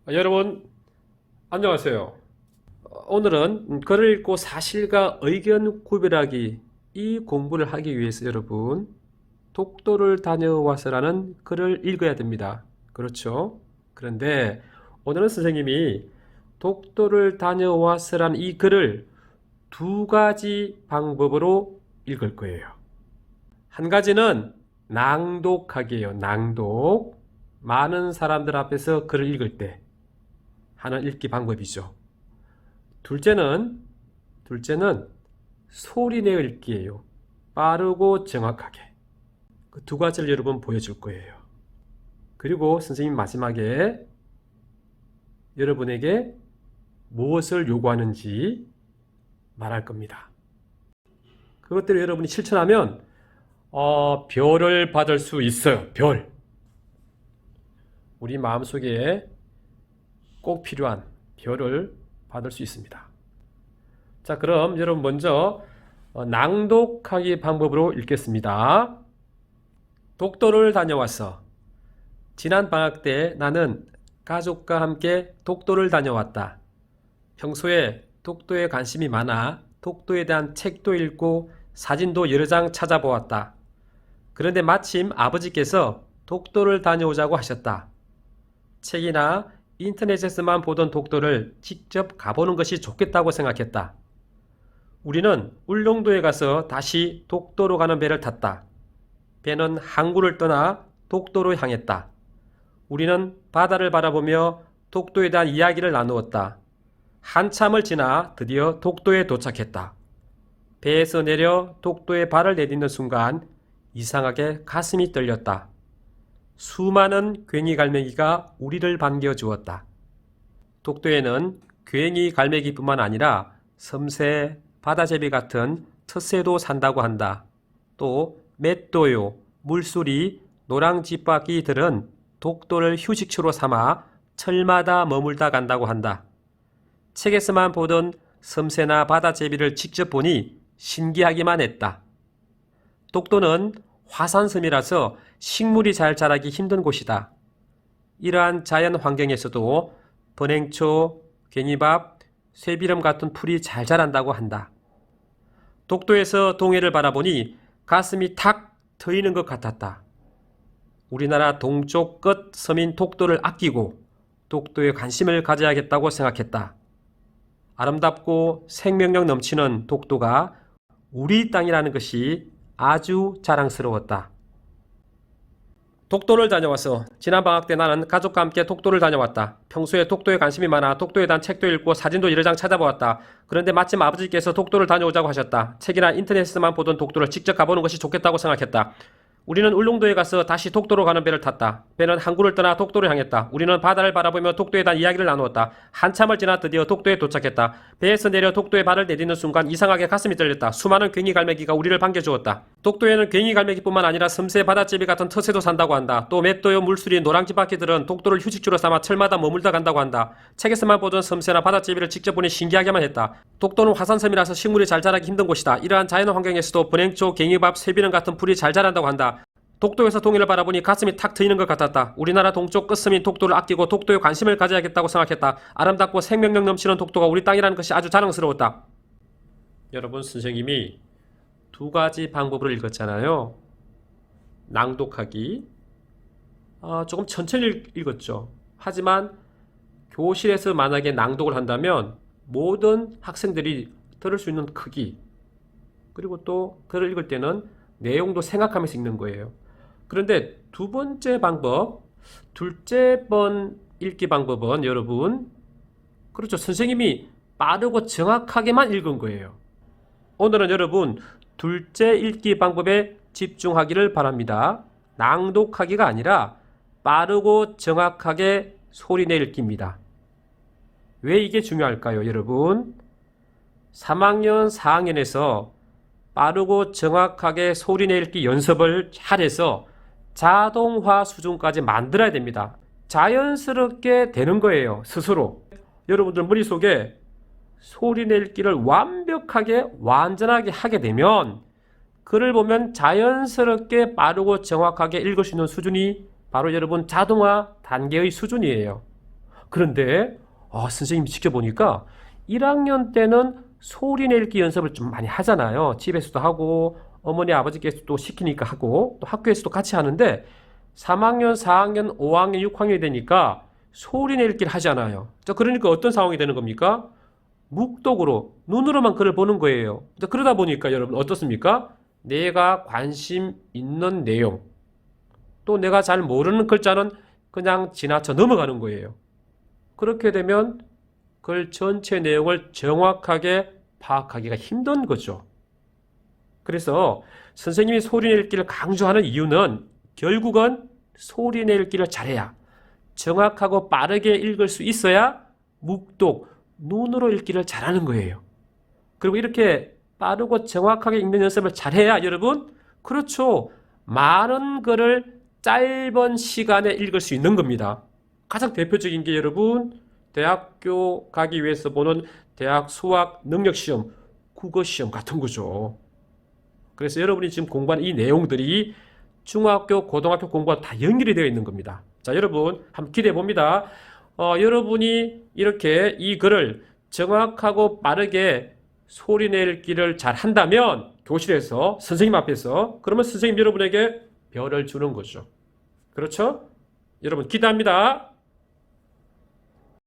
여러분 안녕하세요. 오늘은 글을 읽고 사실과 의견 구별하기 이 공부를 하기 위해서 여러분 독도를 다녀와서라는 글을 읽어야 됩니다. 그렇죠? 그런데 오늘은 선생님이 독도를 다녀와서라는 이 글을 두 가지 방법으로 읽을 거예요. 한 가지는 낭독하기예요. 낭독. 많은 사람들 앞에서 글을 읽을 때 하는 읽기 방법이죠. 둘째는 소리내어 읽기예요. 빠르고 정확하게. 그 두 가지를 여러분 보여줄 거예요. 그리고 선생님 마지막에 여러분에게 무엇을 요구하는지 말할 겁니다. 그것들을 여러분이 실천하면 별을 받을 수 있어요. 별. 우리 마음속에 꼭 필요한 별을 받을 수 있습니다. 자, 그럼 여러분 먼저 낭독하기 방법으로 읽겠습니다. 독도를 다녀왔어. 지난 방학 때 나는 가족과 함께 독도를 다녀왔다. 평소에 독도에 관심이 많아 독도에 대한 책도 읽고 사진도 여러 장 찾아보았다. 그런데 마침 아버지께서 독도를 다녀오자고 하셨다. 책이나 인터넷에서만 보던 독도를 직접 가보는 것이 좋겠다고 생각했다. 우리는 울릉도에 가서 다시 독도로 가는 배를 탔다. 배는 항구를 떠나 독도로 향했다. 우리는 바다를 바라보며 독도에 대한 이야기를 나누었다. 한참을 지나 드디어 독도에 도착했다. 배에서 내려 독도에 발을 내딛는 순간 이상하게 가슴이 떨렸다. 수많은 괭이 갈매기가 우리를 반겨주었다. 독도에는 괭이 갈매기뿐만 아니라 섬새, 바다제비 같은 텃새도 산다고 한다. 또 맷도요, 물소리, 노랑집바퀴들은 독도를 휴식처로 삼아 철마다 머물다 간다고 한다. 책에서만 보던 섬새나 바다제비를 직접 보니 신기하기만 했다. 독도는 화산섬이라서 식물이 잘 자라기 힘든 곳이다. 이러한 자연 환경에서도 번행초, 괭이밥, 쇠비름 같은 풀이 잘 자란다고 한다. 독도에서 동해를 바라보니 가슴이 탁 트이는 것 같았다. 우리나라 동쪽 끝 섬인 독도를 아끼고 독도에 관심을 가져야겠다고 생각했다. 아름답고 생명력 넘치는 독도가 우리 땅이라는 것이 아주 자랑스러웠다. 독도를 다녀왔어. 지난 방학 때 나는 가족과 함께 독도를 다녀왔다. 평소에 독도에 관심이 많아 독도에 대한 책도 읽고 사진도 여러 장 찾아보았다. 그런데 마침 아버지께서 독도를 다녀오자고 하셨다. 책이나 인터넷에서만 보던 독도를 직접 가보는 것이 좋겠다고 생각했다. 우리는 울릉도에 가서 다시 독도로 가는 배를 탔다. 배는 항구를 떠나 독도를 향했다. 우리는 바다를 바라보며 독도에 대한 이야기를 나누었다. 한참을 지나 드디어 독도에 도착했다. 배에서 내려 독도에 발을 내딛는 순간 이상하게 가슴이 떨렸다. 수많은 괭이 갈매기가 우리를 반겨주었다. 독도에는 괭이 갈매기뿐만 아니라 섬새, 바다제비 같은 텃새도 산다고 한다. 또 맷도요, 물수리, 노랑집바퀴들은 독도를 휴식지로 삼아 철마다 머물다 간다고 한다. 책에서만 보던 섬새나 바다제비를 직접 보니 신기하게만 했다. 독도는 화산섬이라서 식물이 잘 자라기 힘든 곳이다. 이러한 자연 환경에서도 번행초, 괭이밥, 쇠비름 같은 풀이 잘 자란다고 한다. 독도에서 동해를 바라보니 가슴이 탁 트이는 것 같았다. 우리나라 동쪽 끝섬인 독도를 아끼고 독도에 관심을 가져야겠다고 생각했다. 아름답고 생명력 넘치는 독도가 우리 땅이라는 것이 아주 자랑스러웠다. 여러분, 선생님이 두 가지 방법으로 읽었잖아요. 낭독하기. 조금 천천히 읽었죠. 하지만 교실에서 만약에 낭독을 한다면 모든 학생들이 들을 수 있는 크기, 그리고 또 글을 읽을 때는 내용도 생각하면서 읽는 거예요. 그런데 두 번째 방법, 둘째 번 읽기 방법은 여러분, 그렇죠. 선생님이 빠르고 정확하게만 읽은 거예요. 오늘은 여러분 둘째 읽기 방법에 집중하기를 바랍니다. 낭독하기가 아니라 빠르고 정확하게 소리내 읽기입니다. 왜 이게 중요할까요, 여러분? 3학년, 4학년에서 빠르고 정확하게 소리내 읽기 연습을 잘해서 자동화 수준까지 만들어야 됩니다. 자연스럽게 되는 거예요, 스스로. 여러분들 머릿속에 소리내 읽기를 완벽하게 완전하게 하게 되면 글을 보면 자연스럽게 빠르고 정확하게 읽을 수 있는 수준이 바로 여러분 자동화 단계의 수준이에요. 그런데 선생님이 지켜보니까 1학년 때는 소리 내읽기 연습을 좀 많이 하잖아요. 집에서도 하고 어머니 아버지께서도 시키니까 하고 또 학교에서도 같이 하는데 3학년, 4학년, 5학년, 6학년이 되니까 소리 내읽기를 하잖아요. 자, 그러니까 어떤 상황이 되는 겁니까? 묵독으로 눈으로만 글을 보는 거예요. 자, 그러다 보니까 여러분 어떻습니까? 내가 관심 있는 내용 또 내가 잘 모르는 글자는 그냥 지나쳐 넘어가는 거예요. 그렇게 되면 글 전체 내용을 정확하게 파악하기가 힘든 거죠. 그래서 선생님이 소리 내읽기를 강조하는 이유는 결국은 소리 내읽기를 잘해야 정확하고 빠르게 읽을 수 있어야 묵독, 눈으로 읽기를 잘하는 거예요. 그리고 이렇게 빠르고 정확하게 읽는 연습을 잘해야 여러분, 그렇죠, 많은 글을 짧은 시간에 읽을 수 있는 겁니다. 가장 대표적인 게 여러분, 대학교 가기 위해서 보는 대학 수학 능력시험, 국어시험 같은 거죠. 그래서 여러분이 지금 공부하는 이 내용들이 중학교, 고등학교 공부와 다 연결이 되어 있는 겁니다. 자, 여러분 한번 기대해 봅니다. 여러분이 이렇게 이 글을 정확하고 빠르게 소리 내읽기를 잘 한다면 교실에서 선생님 앞에서 그러면 선생님 여러분에게 별을 주는 거죠. 그렇죠? 여러분 기대합니다.